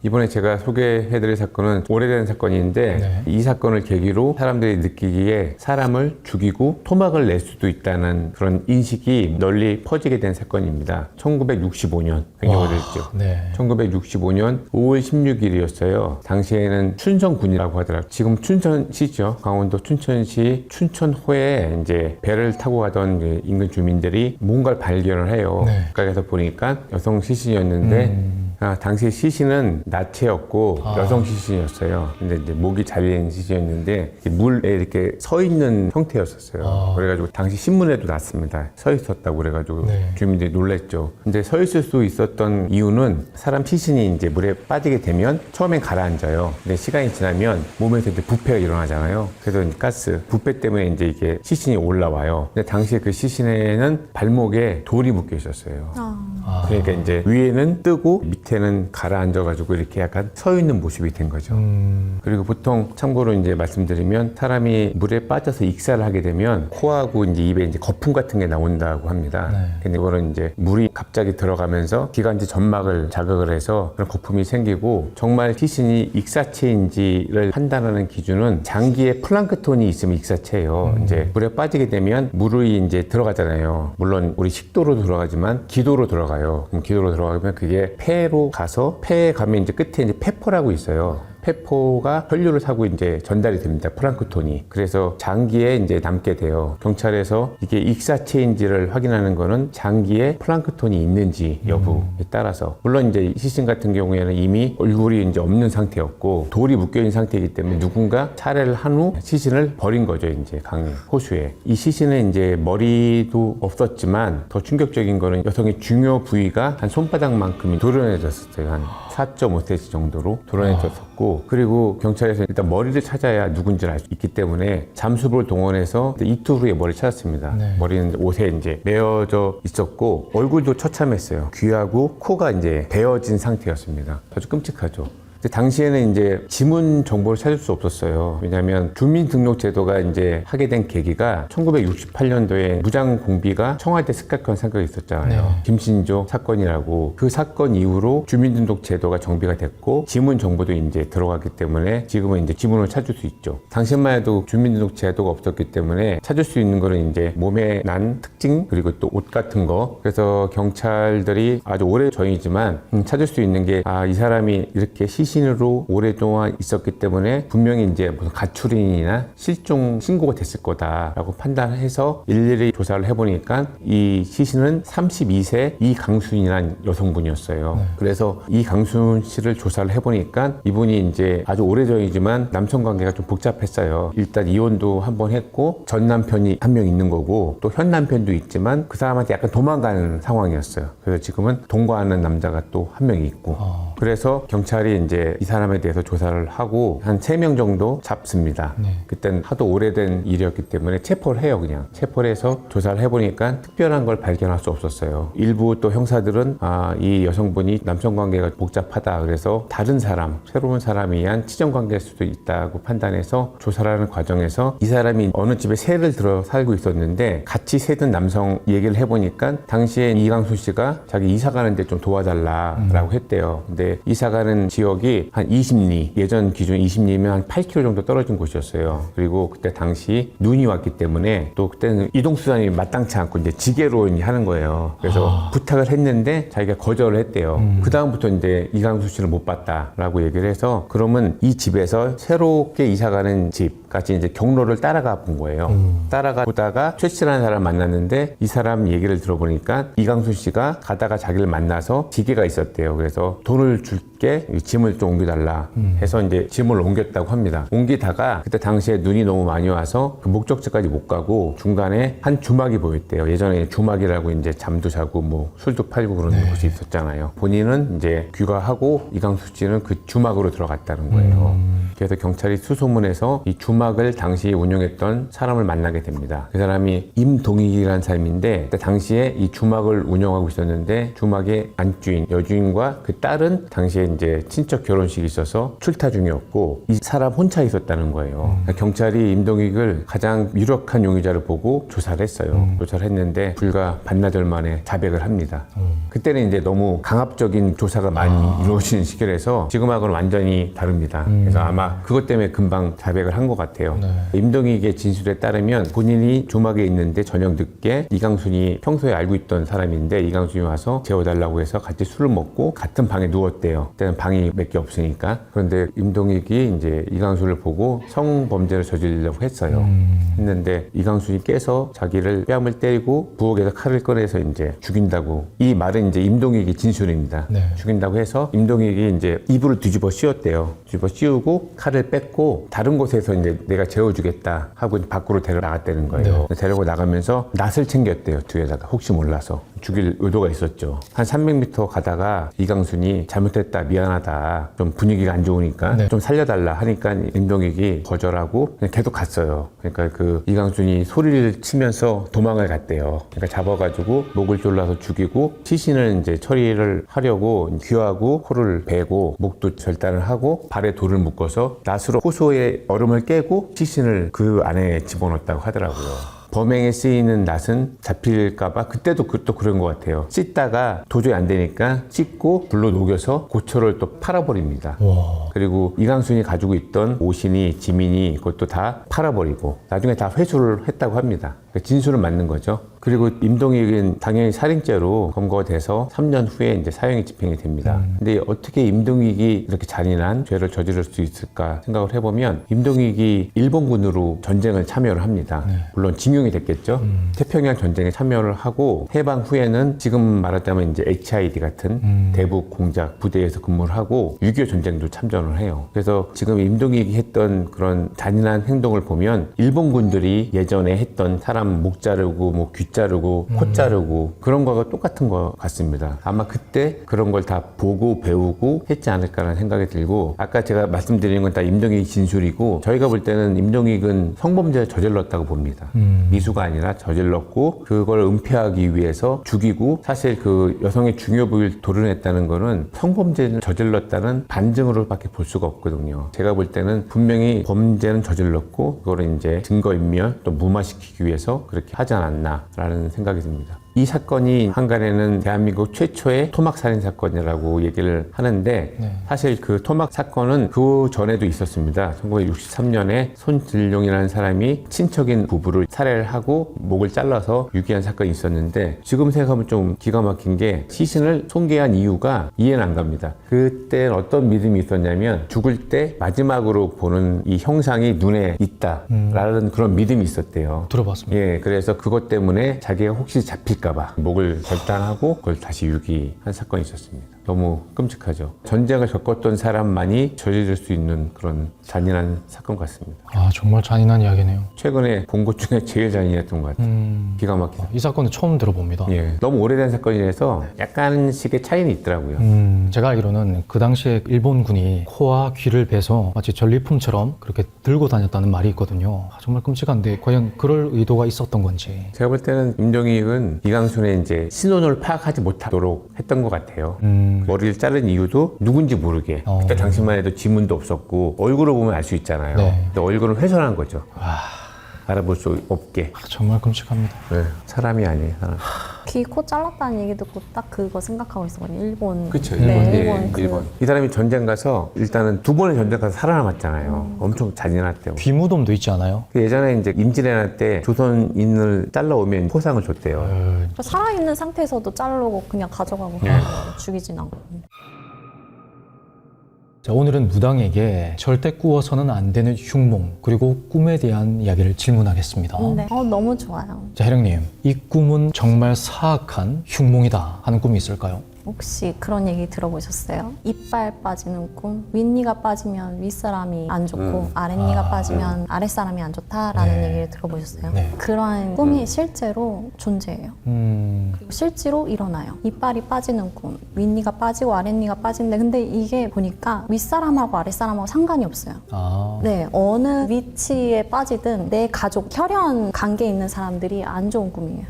이번에 제가 소개해드릴 사건은 오래된 사건인데 네. 이 사건을 계기로 사람들이 느끼기에 사람을 죽이고 토막을 낼 수도 있다는 그런 인식이 널리 퍼지게 된 사건입니다. 1965년 굉장히 오래됐죠. 네. 1965년 5월 16일이었어요. 당시에는 춘성군이라고 하더라고요. 지금 춘천시죠. 강원도 춘천시 춘천호에 이제 배를 타고 가던 이제 인근 주민들이 뭔가를 발견을 해요. 네. 가까이서 보니까 여성 시신이었는데 당시 시신은 나체였고 여성 시신이었어요. 근데 이제 목이 잘린 시신이었는데 물에 이렇게 서 있는 형태였었어요. 그래가지고 당시 신문에도 났습니다. 서 있었다고 그래가지고 네. 주민들이 놀랬죠. 근데 서 있을 수 있었던 이유는 사람 시신이 이제 물에 빠지게 되면 처음엔 가라앉아요. 근데 시간이 지나면 몸에서 이제 부패가 일어나잖아요. 그래서 이제 가스, 부패 때문에 이제 이게 시신이 올라와요. 근데 당시에 그 시신에는 발목에 돌이 묶여 있었어요. 그러니까 이제 위에는 뜨고 밑에는 가라앉아가지고 이렇게 약간 서 있는 모습이 된 거죠. 그리고 보통 참고로 이제 말씀드리면 사람이 물에 빠져서 익사를 하게 되면 코하고 이제 입에 이제 거품 같은 게 나온다고 합니다. 네. 근데 이거는 이제 물이 갑자기 들어가면서 기관지 점막을 자극을 해서 그런 거품이 생기고 정말 시신이 익사체인지를 판단하는 기준은 장기에 플랑크톤이 있으면 익사체예요. 이제 물에 빠지게 되면 물이 이제 들어가잖아요. 물론 우리 식도로 들어가지만 기도로 들어가요. 그럼 기도로 들어가면 그게 폐로 가서 폐에 가면 이제 끝에 이제 폐포라고 있어요. 폐포가 혈류를 타고 이제 전달이 됩니다. 플랑크톤이. 그래서 장기에 이제 남게 돼요. 경찰에서 이게 익사체인지를 확인하는 거는 장기에 플랑크톤이 있는지 여부에 따라서. 물론 이제 시신 같은 경우에는 이미 얼굴이 이제 없는 상태였고 돌이 묶여 있는 상태이기 때문에 누군가 차례를 한 후 시신을 버린 거죠. 이제 강 호수에. 이 시신은 이제 머리도 없었지만 더 충격적인 거는 여성의 중요 부위가 한 손바닥만큼이 도려내졌었어요. 한 4.5cm 정도로 도려내졌었고 그리고 경찰에서 일단 머리를 찾아야 누군지를 알 수 있기 때문에 잠수부를 동원해서 이틀 후에 머리를 찾았습니다. 네. 머리는 옷에 이제 메어져 있었고 얼굴도 처참했어요. 귀하고 코가 이제 베어진 상태였습니다. 아주 끔찍하죠. 근데 당시에는 이제 지문 정보를 찾을 수 없었어요. 왜냐하면 주민등록제도가 이제 하게 된 계기가 1968년도에 무장공비가 청와대 습격한 사건이 있었잖아요. 네. 김신조 사건이라고. 그 사건 이후로 주민등록제도가 정비가 됐고 지문 정보도 이제 들어갔기 때문에 지금은 이제 지문을 찾을 수 있죠. 당시만 해도 주민등록제도가 없었기 때문에 찾을 수 있는 거는 이제 몸에 난 특징 그리고 또 옷 같은 거. 그래서 경찰들이 아주 오래 전이지만 찾을 수 있는 게 이 사람이 이렇게 시신으로 오랫동안 있었기 때문에 분명히 이제 무슨 가출인이나 실종 신고가 됐을 거다라고 판단해서 일일이 조사를 해보니까 이 시신은 32세 이강순이라는 여성분이었어요. 네. 그래서 이강순 씨를 조사를 해보니까 이분이 이제 아주 오래전이지만 남성 관계가 좀 복잡했어요. 일단 이혼도 한 번 했고 전 남편이 한 명 있는 거고 또 현 남편도 있지만 그 사람한테 약간 도망가는 상황이었어요. 그래서 지금은 동거하는 남자가 또 한 명 있고 그래서 경찰이 이제 이 사람에 대해서 조사를 하고 한 3명 정도 잡습니다. 네. 그땐 하도 오래된 일이었기 때문에 체포를 해요. 그냥 체포를 해서 조사를 해보니까 특별한 걸 발견할 수 없었어요. 일부 또 형사들은 이 여성분이 남성관계가 복잡하다 그래서 다른 사람, 새로운 사람에 의한 치정관계일 수도 있다고 판단해서 조사를 하는 과정에서 이 사람이 어느 집에 새를 들어 살고 있었는데 같이 새든 남성 얘기를 해보니까 당시에 이강수 씨가 자기 이사 가는데 좀 도와달라라고 했대요. 근데 이사 가는 지역이 한 20리, 예전 기준 20리면 한 8km 정도 떨어진 곳이었어요. 그리고 그때 당시 눈이 왔기 때문에 또 그때는 이동수단이 마땅치 않고 이제 지게로 하는 거예요. 그래서 부탁을 했는데 자기가 거절을 했대요. 그 다음부터 이제 이강수 씨를 못 봤다라고 얘기를 해서 그러면 이 집에서 새롭게 이사 가는 집까지 이제 경로를 따라가 본 거예요. 따라가 보다가 최 씨라는 사람을 만났는데 이 사람 얘기를 들어보니까 이강수 씨가 가다가 자기를 만나서 지게가 있었대요. 그래서 돈을 줄게 짐을 좀 옮겨달라 해서 이제 짐을 옮겼다고 합니다. 옮기다가 그때 당시에 눈이 너무 많이 와서 그 목적지까지 못 가고 중간에 한 주막이 보였대요. 예전에 주막이라고 이제 잠도 자고 뭐 술도 팔고 그런 곳이 있었잖아요. 본인은 이제 귀가하고 이강수 씨는 그 주막으로 들어갔다는 거예요. 그래서 경찰이 수소문해서 이 주막 주막을 당시 운영했던 사람을 만나게 됩니다. 그 사람이 임동익이라는 사람인데 그때 당시에 이 주막을 운영하고 있었는데 주막의 안주인, 여주인과 그 딸은 당시에 이제 친척 결혼식이 있어서 출타 중이었고 이 사람 혼자 있었다는 거예요. 그러니까 경찰이 임동익을 가장 유력한 용의자를 보고 조사를 했어요. 조사를 했는데 불과 반나절 만에 자백을 합니다. 그때는 이제 너무 강압적인 조사가 많이 이루어지는 시기라서 지금하고는 완전히 다릅니다. 그래서 아마 그것 때문에 금방 자백을 한 것 같아요. 임동익의 진술에 따르면 본인이 주막에 있는데 저녁 늦게 이강순이 평소에 알고 있던 사람인데 이강순이 와서 재워달라고 해서 같이 술을 먹고 같은 방에 누웠대요. 그때는 방이 몇 개 없으니까. 그런데 임동익이 이제 이강순을 보고 성범죄를 저지르려고 했어요. 했는데 이강순이 깨서 자기를 뺨을 때리고 부엌에서 칼을 꺼내서 이제 죽인다고. 이 말은 이제 임동익의 진술입니다. 네. 죽인다고 해서 임동익이 이제 이불을 뒤집어 씌웠대요. 뒤집어 씌우고 칼을 뺐고 다른 곳에서 이제 내가 재워주겠다 하고 밖으로 데려 나갔다는 거예요. 데리고 나가면서 낫을 챙겼대요. 뒤에다가 혹시 몰라서. 죽일 의도가 있었죠. 한 300m 가다가 이강순이 잘못했다, 미안하다, 좀 분위기가 안 좋으니까 좀 살려달라 하니까 임동익이 거절하고 그냥 계속 갔어요. 그러니까 그 이강순이 소리를 치면서 도망을 갔대요. 그러니까 잡아가지고 목을 졸라서 죽이고 시신을 이제 처리를 하려고 귀하고 코를 베고 목도 절단을 하고 발에 돌을 묶어서 낫으로 호소의 얼음을 깨고 시신을 그 안에 집어넣었다고 하더라고요. 범행에 쓰이는 낫은 잡힐까봐 그때도 또 그런 것 같아요. 씻다가 도저히 안 되니까 씻고 불로 녹여서 고철을 또 팔아버립니다. 와. 그리고 이강순이 가지고 있던 옷이니 지민이 그것도 다 팔아버리고 나중에 다 회수를 했다고 합니다. 진술은 맞는 거죠. 그리고 임동익은 당연히 살인죄로 검거가 돼서 3년 후에 이제 사형이 집행이 됩니다. 근데 어떻게 임동익이 이렇게 잔인한 죄를 저지를 수 있을까 생각을 해보면 임동익이 일본군으로 전쟁을 참여를 합니다. 물론 징용이 됐겠죠. 태평양 전쟁에 참여를 하고 해방 후에는 지금 말하자면 이제 HID 같은 대북 공작 부대에서 근무를 하고 6.25 전쟁도 참전을 해요. 그래서 지금 임동익이 했던 그런 잔인한 행동을 보면 일본군들이 예전에 했던 사람 목 자르고 뭐 귀 자르고 코 자르고 그런 거가 똑같은 것 같습니다. 아마 그때 그런 걸 다 보고 배우고 했지 않을까라는 생각이 들고 아까 제가 말씀드린 건 다 임동익 진술이고 저희가 볼 때는 임동익은 성범죄를 저질렀다고 봅니다. 미수가 아니라 저질렀고 그걸 은폐하기 위해서 죽이고 사실 그 여성의 중요 부위를 도려냈다는 거는 성범죄를 저질렀다는 반증으로밖에 볼 수가 없거든요. 제가 볼 때는 분명히 범죄는 저질렀고 그거를 이제 증거인멸 또 무마시키기 위해서 그렇게 하지 않았나라는 생각이 듭니다. 이 사건이 한간에는 대한민국 최초의 토막살인 사건이라고 얘기를 하는데 사실 그 토막 사건은 그 전에도 있었습니다. 1963년에 손질룡이라는 사람이 친척인 부부를 살해를 하고 목을 잘라서 유기한 사건이 있었는데 지금 생각하면 좀 기가 막힌 게 시신을 손괴한 이유가 이해는 안 갑니다. 그때 어떤 믿음이 있었냐면 죽을 때 마지막으로 보는 이 형상이 눈에 있다라는 그런 믿음이 있었대요. 들어봤습니다. 예, 그래서 그것 때문에 자기가 혹시 잡힐까봐 목을 절단하고 그걸 다시 유기한 사건이 있었습니다. 너무 끔찍하죠. 전쟁을 겪었던 사람만이 저지를 수 있는 그런 잔인한 사건 같습니다. 아, 정말 잔인한 이야기네요. 최근에 본 것 중에 제일 잔인했던 것 같아요. 기가 막히죠. 이 사건은 처음 들어봅니다. 예, 너무 오래된 사건이라서 약간씩의 차이는 있더라고요. 제가 알기로는 그 당시에 일본군이 코와 귀를 베서 마치 전리품처럼 그렇게 들고 다녔다는 말이 있거든요. 아, 정말 끔찍한데 과연 그럴 의도가 있었던 건지. 제가 볼 때는 임동익은 이강순의 이제 신원을 파악하지 못하도록 했던 것 같아요. 머리를 자른 이유도 누군지 모르게. 그때 당시만 해도 지문도 없었고 얼굴을 보면 알 수 있잖아요. 근데 얼굴은 훼손한 거죠. 알아볼 수 없게. 아, 정말 끔찍합니다. 네, 사람이 아니에요, 사람. 귀, 코 잘랐다는 얘기 듣고 딱 그거 생각하고 있었거든요. 일본. 그쵸, 네, 일본. 이 사람이 전쟁 가서 일단은 2번의 전쟁 가서 살아남았잖아요. 엄청 잔인했대요. 귀무덤도 있지 않아요? 예전에 이제 임진왜란 때 조선인을 잘라오면 포상을 줬대요. 살아있는 상태에서도 자르고 그냥 가져가고 죽이진 않고. 자, 오늘은 무당에게 절대 꾸어서는 안 되는 흉몽 그리고 꿈에 대한 이야기를 질문하겠습니다. 네. 너무 좋아요. 자, 혜령님, 이 꿈은 정말 사악한 흉몽이다 하는 꿈이 있을까요? 혹시 그런 얘기 들어보셨어요? 이빨 빠지는 꿈, 윗니가 빠지면 윗사람이 안 좋고 아랫니가 빠지면 아랫사람이 안 좋다라는 네. 얘기를 들어보셨어요? 네. 그런 꿈이 실제로 존재해요. 그리고 실제로 일어나요. 이빨이 빠지는 꿈, 윗니가 빠지고 아랫니가 빠지는데 근데 이게 보니까 윗사람하고 아랫사람하고 상관이 없어요. 아, 네, 어느 위치에 빠지든 내 가족, 혈연 관계에 있는 사람들이 안 좋은 꿈이에요.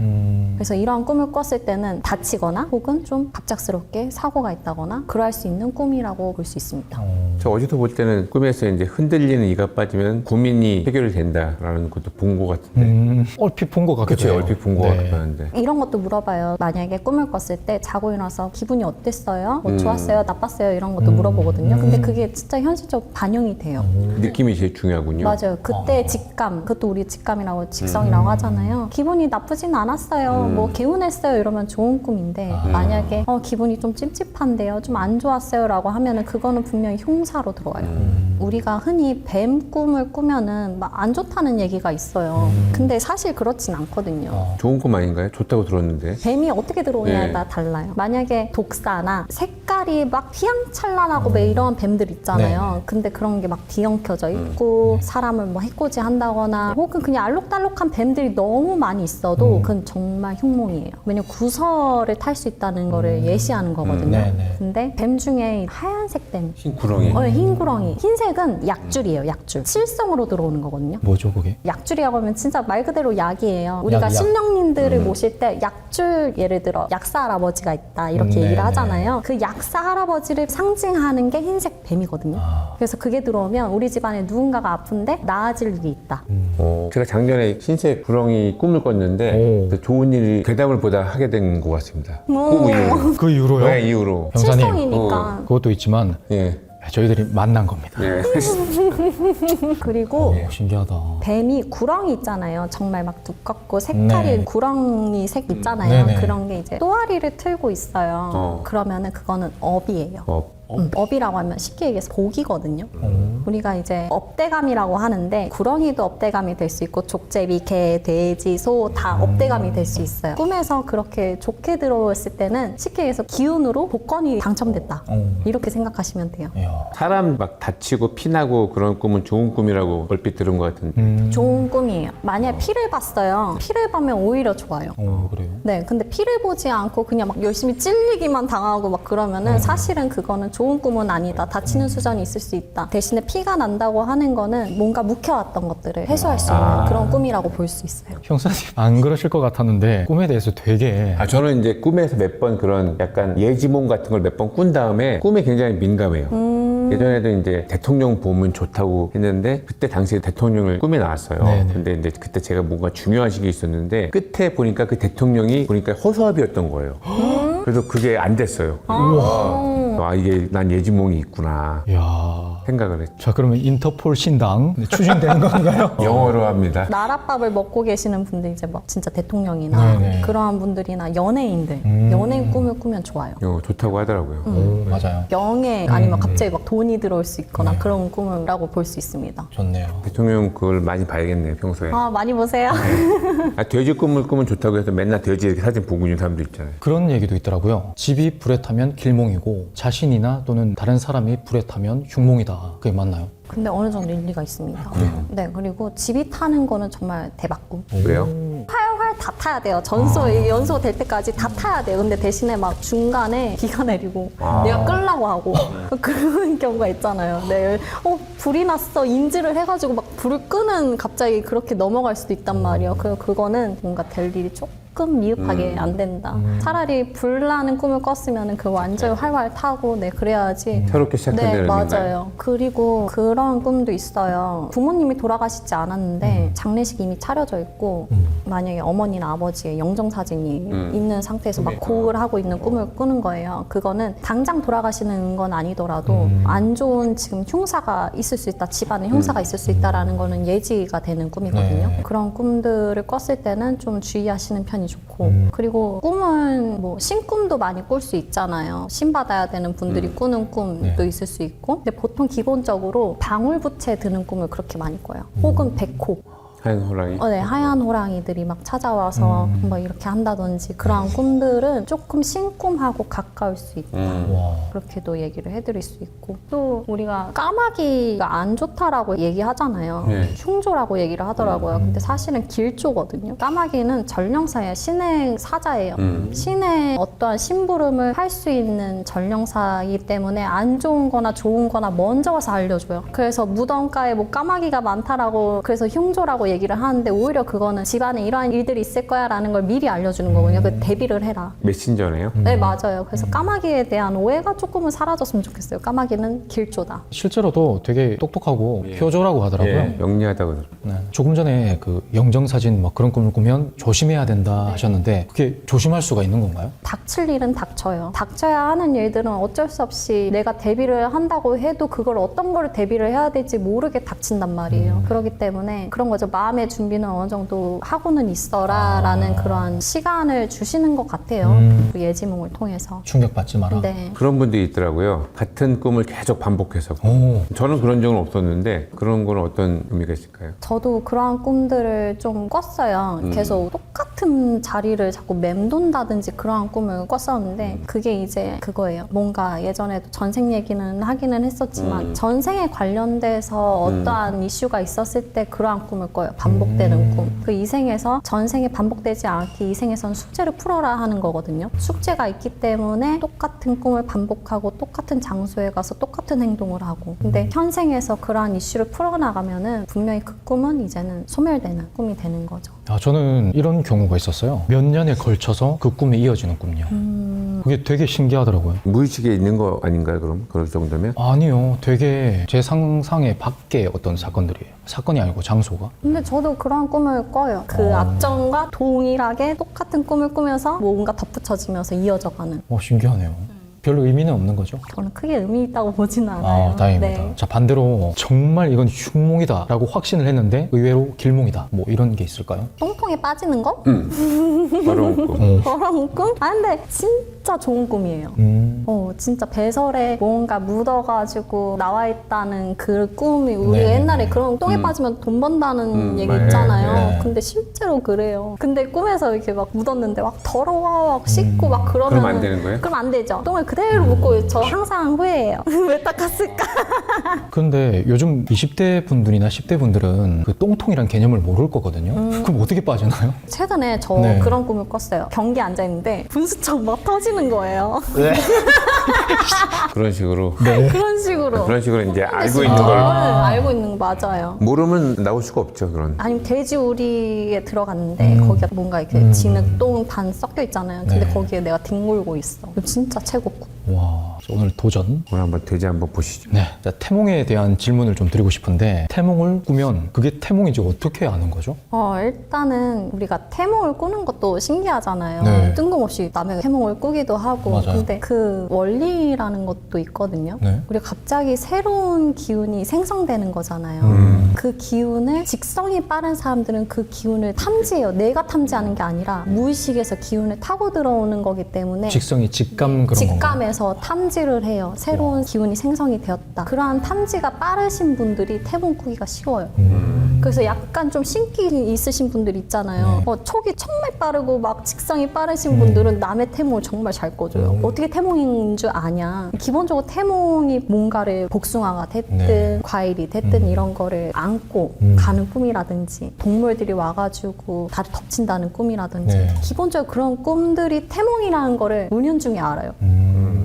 그래서 이러한 꿈을 꿨을 때는 다치거나 혹은 좀 갑작스럽게 사고가 있다거나 그럴 수 있는 꿈이라고 볼 수 있습니다. 저 어제도 볼 때는 꿈에서 이제 흔들리는 이가 빠지면 고민이 해결이 된다라는 것도 본 것 같은데. 얼핏 본 것 같기도 그렇죠. 해요. 얼핏 본 것 네. 같기도 하는데. 이런 것도 물어봐요. 만약에 꿈을 꿨을 때 자고 일어나서 기분이 어땠어요? 뭐 좋았어요? 나빴어요? 이런 것도 물어보거든요. 근데 그게 진짜 현실적으로 반영이 돼요. 느낌이 제일 중요하군요. 맞아요. 그때 직감, 그것도 우리 직감이라고 직성이라고 하잖아요. 기분이 나쁘진 않았어요. 뭐 개운했어요. 이러면 좋은 꿈인데 만약에 기분이 좀 찝찝한데요, 좀 안 좋았어요라고 하면은 그거는 분명히 흉사로 들어와요. 우리가 흔히 뱀 꿈을 꾸면은 막 안 좋다는 얘기가 있어요. 근데 사실 그렇진 않거든요. 좋은 꿈 아닌가요? 좋다고 들었는데. 뱀이 어떻게 들어오냐에 네. 따라 달라요. 만약에 독사나 색깔이 막 휘황찬란하고 막 이런 뱀들 있잖아요. 네. 근데 그런 게 막 뒤엉켜져 있고 사람을 뭐 해코지 한다거나 혹은 그냥 알록달록한 뱀들이 너무 많이 있어도 그건 정말 흉몽이에요. 왜냐면 구설을 탈 수 있다는 거를 예시하는 거거든요. 네네. 근데 뱀 중에 하얀색 뱀, 흰 구렁이. 흰 구렁이, 흰색은 약줄이에요. 약줄. 칠성으로 들어오는 거거든요. 뭐죠 그게? 약줄이라고 하면 진짜 말 그대로 약이에요. 우리가 약. 신령님들을 모실 때 약줄, 예를 들어 약사 할아버지가 있다 이렇게 네네. 얘기를 하잖아요. 그 약사 할아버지를 상징하는 게 흰색 뱀이거든요. 그래서 그게 들어오면 우리 집안에 누군가가 아픈데 나아질 일이 있다. 제가 작년에 흰색 구렁이 꿈을 꿨는데 그 좋은 일이 괴담을 보다 하게 된 것 같습니다. 그 이후로. 그 이후로요? 네, 이후로. 형사님, 칠성이니까. 그것도 있지만 예. 저희들이 만난 겁니다. 예. 그리고 신기하다. 뱀이 구렁이 있잖아요. 정말 막 두껍고 색깔이 네. 구렁이 색 있잖아요. 네네. 그런 게 이제 또아리를 틀고 있어요. 어. 그러면은 그거는 업이에요. 어, 업이라고 하면 쉽게 얘기해서 복이거든요. 우리가 이제 업대감이라고 하는데 구렁이도 업대감이 될 수 있고 족제비, 개, 돼지, 소 다 업대감이 될 수 있어요. 꿈에서 그렇게 좋게 들어왔을 때는 쉽게 얘기해서 기운으로 복권이 당첨됐다. 이렇게 생각하시면 돼요. 이야. 사람 막 다치고 피나고 그런 꿈은 좋은 꿈이라고 얼핏 들은 것 같은데. 좋은 꿈이에요. 만약에 피를 봤어요. 피를 보면 오히려 좋아요. 그래요? 네, 근데 피를 보지 않고 그냥 막 열심히 찔리기만 당하고 막 그러면은 사실은 그거는 좋은 꿈은 아니다. 다치는 수준이 있을 수 있다. 대신에 피가 난다고 하는 거는 뭔가 묵혀왔던 것들을 해소할 수 있는 그런 꿈이라고 볼 수 있어요. 형사님 안 그러실 것 같았는데 꿈에 대해서 되게 저는 이제 꿈에서 몇 번 그런 약간 예지몽 같은 걸 몇 번 꾼 다음에 꿈에 굉장히 민감해요. 예전에도 이제 대통령 보면 좋다고 했는데 그때 당시에 대통령을 꿈에 나왔어요. 네네. 근데 이제 그때 제가 뭔가 중요한 시기 있었는데 끝에 보니까 그 대통령이 보니까 허수아비였던 거예요. 그래서 그게 안 됐어요. 이게 난 예지몽이 있구나 이야. 생각을 했죠. 자, 그러면 인터폴 신당 추진되는 건가요? 영어로 합니다. 나랏밥을 먹고 계시는 분들 이제 막 진짜 대통령이나 네네. 그러한 분들이나 연예인들 연예인 꿈을 꾸면 좋아요. 좋다고 하더라고요. 맞아요. 명예 아니면 갑자기 막 돈이 들어올 수 있거나 그런 꿈이라고 볼 수 있습니다. 좋네요. 대통령 그걸 많이 봐야겠네요, 평소에. 많이 보세요. 돼지 꿈을 꾸면 좋다고 해서 맨날 돼지 이렇게 사진 보고 있는 사람도 있잖아요. 그런 얘기도 있더라고요. 집이 불에 타면 길몽이고 자신이나 또는 다른 사람이 불에 타면 흉몽이다. 그게 맞나요? 근데 어느 정도 일리가 있습니다. 네, 그리고 집이 타는 거는 정말 대박꿈. 그래요? 활활 다 타야 돼요. 연소 될 때까지 다 타야 돼요. 근데 대신에 막 중간에 비가 내리고 내가 끌라고 하고 그런 경우가 있잖아요. 네, 불이 났어 인지를 해가지고 막 불을 끄는 갑자기 그렇게 넘어갈 수도 있단 말이에요. 그거는 뭔가 될 일이 조금 미흡하게 안 된다. 차라리 불 나는 꿈을 꿨으면 그 완전 활활 타고 그래야지. 새롭게 시작한다는 네, 의미인가요? 맞아요. 그리고 그런 꿈도 있어요. 부모님이 돌아가시지 않았는데 장례식이 이미 차려져 있고 만약에 어머니나 아버지의 영정사진이 있는 상태에서 막 곡을 하고 있는 꿈을 꾸는 거예요. 그거는 당장 돌아가시는 건 아니더라도 안 좋은 지금 흉사가 있을 수 있다. 집안에 흉사가 있을 수 있다라는 거는 예지가 되는 꿈이거든요. 네. 그런 꿈들을 꿨을 때는 좀 주의하시는 편이 좋고 그리고 꿈은 뭐 신꿈도 많이 꿀 수 있잖아요. 신 받아야 되는 분들이 꾸는 꿈도 있을 수 있고 근데 보통 기본적으로 방울부채 드는 꿈을 그렇게 많이 꿔요. 혹은 백호 하얀 호랑이. 네, 하얀 호랑이들이 막 찾아와서 뭐 이렇게 한다든지 그러한 꿈들은 조금 신꿈하고 가까울 수 있다. 와. 그렇게도 얘기를 해드릴 수 있고 또 우리가 까마귀가 안 좋다라고 얘기하잖아요. 네. 흉조라고 얘기를 하더라고요. 근데 사실은 길조거든요. 까마귀는 전령사예요. 신의 사자예요. 신의 어떠한 심부름을 할 수 있는 전령사이기 때문에 안 좋은 거나 좋은 거나 먼저 와서 알려줘요. 그래서 무덤가에 뭐 까마귀가 많다라고 그래서 흉조라고 얘기를 하는데 오히려 그거는 집안에 이러한 일들이 있을 거야 라는 걸 미리 알려주는 거거든요. 그 대비를 해라. 메신저네요. 네, 맞아요. 그래서 까마귀에 대한 오해가 조금은 사라졌으면 좋겠어요. 까마귀는 길조다. 실제로도 되게 똑똑하고 표조라고 하더라고요. 예, 영리하다고 그러더라고요. 네. 조금 전에 그 영정사진 막 그런 꿈을 꾸면 조심해야 된다 하셨는데 그게 조심할 수가 있는 건가요? 닥칠 일은 닥쳐요. 닥쳐야 하는 일들은 어쩔 수 없이 내가 대비를 한다고 해도 그걸 어떤 걸 대비를 해야 될지 모르게 닥친단 말이에요. 그렇기 때문에 그런 거죠. 마음의 준비는 어느 정도 하고는 있어라 라는 그런 시간을 주시는 것 같아요. 그 예지몽을 통해서. 충격받지 마라. 네. 그런 분들이 있더라고요. 같은 꿈을 계속 반복해서. 오. 저는 그런 적은 없었는데 그런 건 어떤 의미가 있을까요? 저도 그러한 꿈들을 좀 꿨어요. 계속 똑같은 자리를 자꾸 맴돈다든지 그러한 꿈을 꿨었는데 그게 이제 그거예요. 뭔가 예전에도 전생 얘기는 하기는 했었지만 전생에 관련돼서 어떠한 이슈가 있었을 때 그러한 꿈을 꿔요. 반복되는 꿈. 그 이생에서 전생에 반복되지 않게 이생에선 숙제를 풀어라 하는 거거든요. 숙제가 있기 때문에 똑같은 꿈을 반복하고 똑같은 장소에 가서 똑같은 행동을 하고 근데 현생에서 그러한 이슈를 풀어나가면은 분명히 그 꿈은 이제는 소멸되는 꿈이 되는 거죠. 아, 저는 이런 경우가 있었어요. 몇 년에 걸쳐서 그 꿈이 이어지는 꿈이요. 그게 되게 신기하더라고요. 무의식에 있는 거 아닌가요, 그럼? 그럴 정도면? 아니요. 되게 제 상상의 밖의 어떤 사건들이에요. 사건이 아니고 장소가. 근데 저도 그런 꿈을 꿔요. 그 앞전과 동일하게 똑같은 꿈을 꾸면서 뭔가 덧붙여지면서 이어져가는. 신기하네요. 별로 의미는 없는 거죠? 저는 크게 의미 있다고 보지는 않아요. 아, 다행입니다. 네. 자, 반대로 정말 이건 흉몽이다 라고 확신을 했는데 의외로 길몽이다. 뭐 이런 게 있을까요? 똥통에 빠지는 거? 더러운 꿈. 더러운 꿈? 아 근데 진짜 좋은 꿈이에요. 진짜 배설에 뭔가 묻어가지고 나와 있다는 그 꿈이 우리 네. 옛날에 그런 똥에 빠지면 돈 번다는 얘기 네. 있잖아요. 네. 근데 실제로 그래요. 근데 꿈에서 이렇게 막 묻었는데 막 더러워, 막 씻고 막 그러면 그럼 안 되는 거예요? 그럼 안 되죠. 똥을 그대로 묻고 저 항상 후회해요. 왜 닦았을까? 근데 요즘 20대 분들이나 10대 분들은 그 똥통이란 개념을 모를 거거든요. 그럼 어떻게 빠지나요? 최근에 저 네. 그런 꿈을 꿨어요. 변기에 앉아 있는데 분수처럼 막 터지는 거예요. 그런 식으로. 그런 식으로. 그런 식으로 이제 알고 진짜 있는 걸. 알고 있는 거 맞아요. 모르면 나올 수가 없죠, 그런. 아니면 돼지우리에 들어갔는데 거기가 뭔가 이렇게 진흙 똥 반 섞여 있잖아요. 근데 네. 거기에 내가 뒹굴고 있어. 진짜 최고급. 와, 오늘 도전. 오늘 한번 돼지 한번 보시죠. 네, 자, 태몽에 대한 질문을 좀 드리고 싶은데 태몽을 꾸면 그게 태몽인지 어떻게 아는 거죠? 일단은 우리가 태몽을 꾸는 것도 신기하잖아요. 네. 뜬금없이 남의 태몽을 꾸기도 하고. 맞아요. 근데 그 원리라는 것도 있거든요. 네. 우리가 갑자기 새로운 기운이 생성되는 거잖아요. 그 기운을 직성이 빠른 사람들은 그 기운을 탐지해요. 내가 탐지하는 게 아니라 무의식에서 기운을 타고 들어오는 거기 때문에 직성이 직감 그런 건가요? 직감에서 탐지를 해요. 새로운 기운이 생성이 되었다. 그러한 탐지가 빠르신 분들이 태몽 꾸기가 쉬워요. 그래서 약간 좀 신기 있으신 분들 있잖아요. 촉이 정말 빠르고 막 직성이 빠르신 분들은 남의 태몽을 정말 잘 꿔줘요. 어떻게 태몽인 줄 아냐. 기본적으로 태몽이 뭔가를 복숭아가 됐든 네. 과일이 됐든 이런 거를 안고 가는 꿈이라든지 동물들이 와가지고 다리 덮친다는 꿈이라든지 네. 기본적으로 그런 꿈들이 태몽이라는 거를 은연중에 알아요.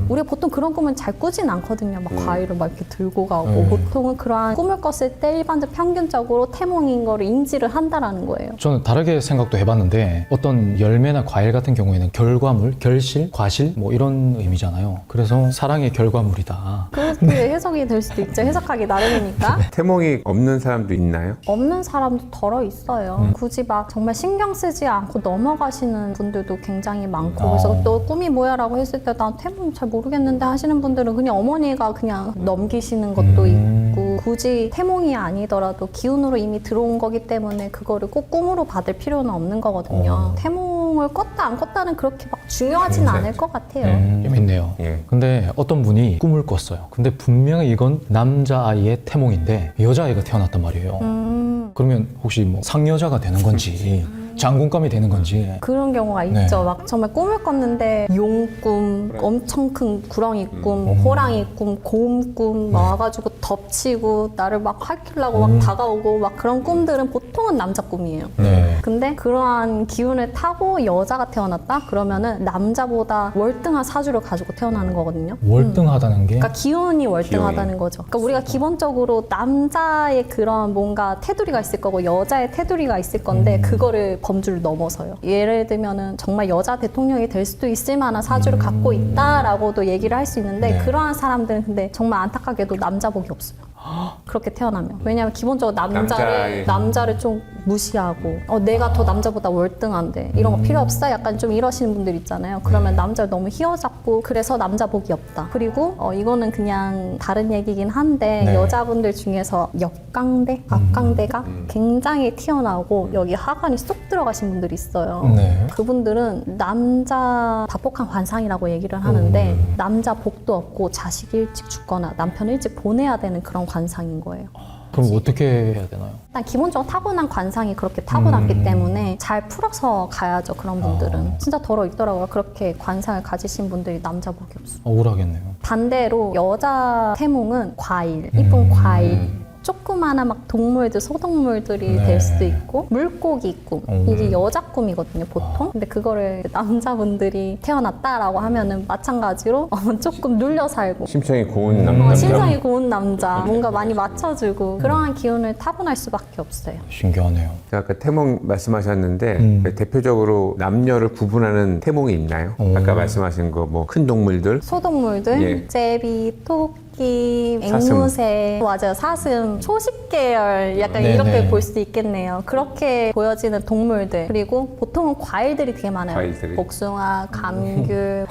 우리가 보통 그런 꿈은 잘 꾸진 않거든요. 막 과일을 막 이렇게 들고 가고 보통은 그러한 꿈을 꿨을 때 일반적 평균적으로 태몽인 거를 인지를 한다라는 거예요. 저는 다르게 생각도 해봤는데 어떤 열매나 과일 같은 경우에는 결과물, 결실, 과실 뭐 이런 의미잖아요. 그래서 사랑의 결과물이다. 그렇게 해석이 될 수도 있죠. 해석하기 나름이니까. 태몽이 없는 사람도 있나요? 없는 사람도 덜어 있어요. 굳이 막 정말 신경 쓰지 않고 넘어가시는 분들도 굉장히 많고 그래서 너 꿈이 뭐야 라고 했을 때 난 태몽 잘 모르겠는데 하시는 분들은 그냥 어머니가 그냥 넘기시는 것도 있고 굳이 태몽이 아니더라도 기운으로 이미 들어온 거기 때문에 그거를 꼭 꿈으로 받을 필요는 없는 거거든요. 태몽을 꿨다 안 꿨다는 그렇게 막 중요하진 않을 것 같아요. 재밌네요. 예. 근데 어떤 분이 꿈을 꿨어요. 근데 분명히 이건 남자아이의 태몽인데 여자아이가 태어났단 말이에요. 그러면 혹시 뭐 상여자가 되는 건지 장군감이 되는 건지. 그런 경우가 네. 있죠. 막 정말 꿈을 꿨는데 용꿈, 엄청 큰 구렁이 꿈, 호랑이 꿈, 곰 꿈, 막 와가지고 덮치고 나를 막 핥으려고 막 다가오고 막 그런 꿈들은 보통은 남자 꿈이에요. 네. 근데 그러한 기운을 타고 여자가 태어났다? 그러면은 남자보다 월등한 사주를 가지고 태어나는 거거든요. 월등하다는 게 그러니까 기운이 월등하다는 거죠. 그러니까 우리가 기본적으로 남자의 그런 뭔가 테두리가 있을 거고 여자의 테두리가 있을 건데 그거를 범주를 넘어서요. 예를 들면은 정말 여자 대통령이 될 수도 있을 만한 사주를 갖고 있다라고도 얘기를 할 수 있는데 네. 그러한 사람들은 근데 정말 안타깝게도 남자복이 없어요. 그렇게 태어나면. 왜냐하면 기본적으로 남자를 좀 무시하고 내가 더 남자보다 월등한데 이런 거 필요 없어? 약간 좀 이러시는 분들 있잖아요. 그러면 남자를 너무 휘어잡고 그래서 남자복이 없다. 그리고 이거는 그냥 다른 얘기긴 한데 네. 여자분들 중에서 역강대, 앞강대가 굉장히 튀어나오고 여기 하관이 쏙 들어가신 분들이 있어요. 네. 그분들은 남자 박복한 관상이라고 얘기를 하는데 남자 복도 없고 자식 일찍 죽거나 남편 일찍 보내야 되는 그런 관상인 거예요. 그럼 어떻게 해야 되나요? 일단 기본적으로 타고난 관상이 그렇게 타고났기 때문에 잘 풀어서 가야죠. 그런 분들은 진짜 덜어 있더라고요. 그렇게 관상을 가지신 분들이 남자복이 없어요. 억울하겠네요. 반대로 여자 태몽은 과일, 이쁜 과일, 조그마한 막 동물들, 소동물들이 네. 될 수도 있고 물고기 꿈, 이게 여자 꿈이거든요 보통. 근데 그거를 남자분들이 태어났다라고 하면은 마찬가지로 조금 눌려 살고 심청이 고운 남자. 심장이 고운 남자, 뭔가 많이 맞춰주고 그러한 기운을 타고날 수밖에 없어요. 신기하네요. 아까 태몽 말씀하셨는데 대표적으로 남녀를 구분하는 태몽이 있나요? 아까 말씀하신 거 뭐 큰 동물들 소동물들, 예. 제비, 토끼, 사슴. 앵무새, 맞아요, 사슴, 초식 계열 약간 네네. 이렇게 볼 수도 있겠네요. 그렇게 보여지는 동물들. 그리고 보통은 과일들이 되게 많아요. 과일들이. 복숭아, 감귤,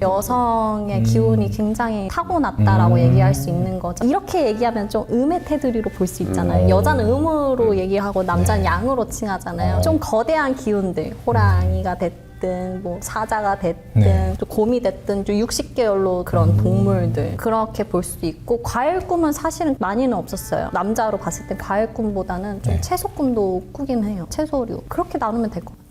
여성의 기운이 굉장히 타고났다라고 얘기할 수 있는 거죠. 이렇게 얘기하면 좀 음의 테두리로 볼 수 있잖아요. 여자는 음으로 얘기하고 남자는 양으로 칭하잖아요. 좀 거대한 기운들, 호랑이가 됐든 뭐 사자가 됐든 네. 좀 곰이 됐든 좀 육식계열로 그런 동물들 그렇게 볼 수도 있고 과일 꿈은 사실은 많이는 없었어요. 남자로 봤을 때 과일 꿈보다는 좀 네. 채소 꿈도 꾸긴 해요. 채소류 그렇게 나누면 될 것 같아요.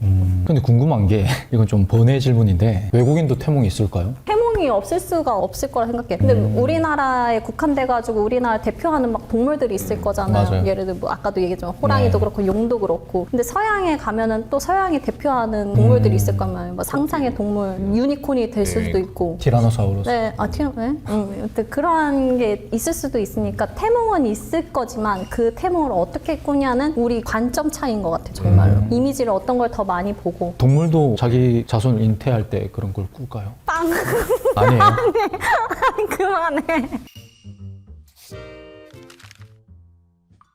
근데 궁금한 게 이건 좀 번외 질문인데 외국인도 태몽이 있을까요? 태몽이 없을 수가 없을 거라 생각해. 근데 우리나라에 국한돼가지고 우리나라 대표하는 막 동물들이 있을 거잖아요. 맞아요. 예를 들어 뭐 아까도 얘기했지만 호랑이도 네. 그렇고 용도 그렇고. 근데 서양에 가면은 또 서양이 대표하는 동물들이 있을 거면 뭐 상상의 동물, 유니콘이 될 수도 있고. 티라노사우루스. 네, 네? 여튼 그러한 게 있을 수도 있으니까 태몽은 있을 거지만 그 태몽을 어떻게 꾸냐는 우리 관점 차이인 것 같아요, 정말로. 이미지를 어떤 걸 더 많이 보고. 동물도 자기 자손을 잉태할 때 그런 걸 꿀까요? 빵! 아니에요. 그만해.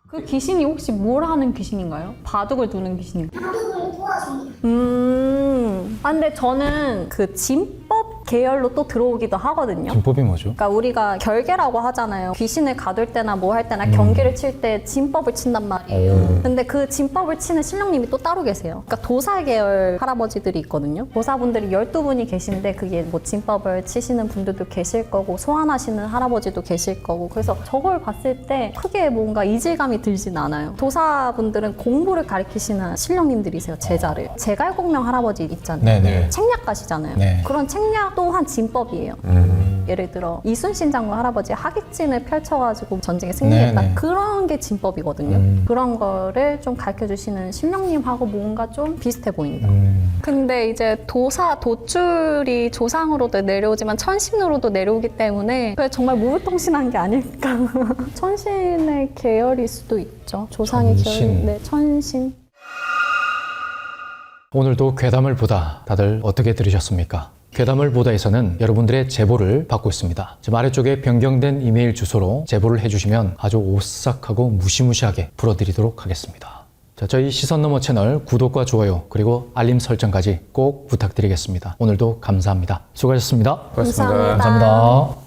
그 귀신이 혹시 뭘 하는 귀신인가요? 바둑을 두는 귀신인가요? 바둑을 도와줍니다. 근데 저는 그 진법 계열로 또 들어오기도 하거든요. 진법이 뭐죠? 그러니까 우리가 결계라고 하잖아요. 귀신을 가둘 때나 뭐 할 때나 경계를 칠 때 진법을 친단 말이에요. 근데 그 진법을 치는 신령님이 또 따로 계세요. 그러니까 도사 계열 할아버지들이 있거든요. 도사분들이 12분이 계신데 그게 뭐 진법을 치시는 분들도 계실 거고 소환하시는 할아버지도 계실 거고 그래서 저걸 봤을 때 크게 뭔가 이질감이 들진 않아요. 도사분들은 공부를 가르치시는 신령님들이세요. 제자를. 제갈공명 할아버지 있잖아요. 네네. 책략가시잖아요. 네. 그런 책략 또한 진법이에요. 예를 들어 이순신 장군 할아버지 하객진을 펼쳐가지고 전쟁에 승리했다. 네네. 그런 게 진법이거든요. 그런 거를 좀 가르쳐주시는 신령님하고 뭔가 좀 비슷해 보인다. 근데 이제 도사, 도줄이 조상으로도 내려오지만 천신으로도 내려오기 때문에 그게 정말 무불통신한 게 아닐까. 천신의 계열일 수도 있죠. 조상의 천신. 계열. 네, 천신. 오늘도 괴담을 보다 다들 어떻게 들으셨습니까? 괴담을 보다에서는 여러분들의 제보를 받고 있습니다. 지금 아래쪽에 변경된 이메일 주소로 제보를 해주시면 아주 오싹하고 무시무시하게 풀어드리도록 하겠습니다. 자, 저희 시선너머 채널 구독과 좋아요 그리고 알림 설정까지 꼭 부탁드리겠습니다. 오늘도 감사합니다. 수고하셨습니다. 고맙습니다. 감사합니다. 감사합니다.